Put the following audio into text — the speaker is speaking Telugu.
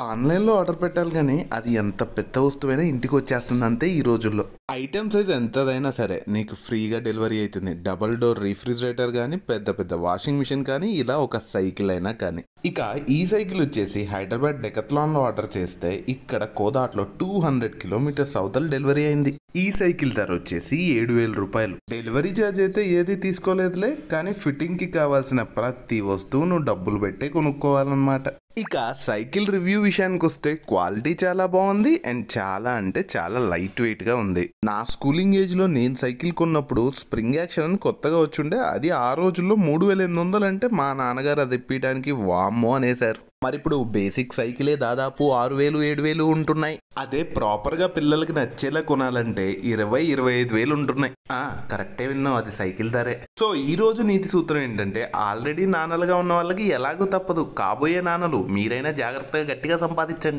ఆన్లైన్లో ఆర్డర్ పెట్టాలి కానీ అది ఎంత పెద్ద వస్తువైనా ఇంటికి వచ్చేస్తుంది అంతే ఈ రోజుల్లో. ఐటెం సైజ్ ఎంతదైనా సరే నీకు ఫ్రీగా డెలివరీ అవుతుంది. డబుల్ డోర్ రిఫ్రిజిరేటర్ కానీ, పెద్ద పెద్ద వాషింగ్ మిషన్ కానీ, ఇలా ఒక సైకిల్ అయినా కానీ. ఇక ఈ సైకిల్ వచ్చేసి హైదరాబాద్ డెకత్లాన్లో ఆర్డర్ చేస్తే ఇక్కడ కోదాట్లో 200 కిలోమీటర్స్ అవతల డెలివరీ అయింది. ఈ సైకిల్ ధర వచ్చేసి 7,000 రూపాయలు. డెలివరీ ఛార్జ్ అయితే ఏది తీసుకోలేదులే, కానీ ఫిట్టింగ్కి కావాల్సిన ప్రతి వస్తువు నువ్వు డబ్బులు పెట్టే కొనుక్కోవాలన్నమాట. ఇక సైకిల్ రివ్యూ విషయానికి వస్తే క్వాలిటీ చాలా బాగుంది అండ్ చాలా అంటే చాలా లైట్ వెయిట్గా ఉంది. నా స్కూలింగ్ ఏజ్లో నేను సైకిల్ కొన్నప్పుడు స్ప్రింగ్ యాక్షన్ అని కొత్తగా వచ్చుండే, అది ఆ రోజుల్లో 3,800 అంటే మా నాన్నగారు అది ఇప్పించడానికి వామ్మో అనేసారు. మరి ఇప్పుడు బేసిక్ సైకిలే దాదాపు 6,000 7,000 ఉంటున్నాయి. అదే ప్రాపర్గా పిల్లలకి నచ్చేలా కొనాలంటే 20,000 25,000 ఉంటున్నాయి. కరెక్టే విన్నావు, అది సైకిల్ ధరే. సో ఈ రోజు నీతి సూత్రం ఏంటంటే, ఆల్రెడీ నాన్నలుగా ఉన్న వాళ్ళకి ఎలాగో తప్పదు, కాబోయే నాన్నలు మీరైనా జాగ్రత్తగా గట్టిగా సంపాదించండి.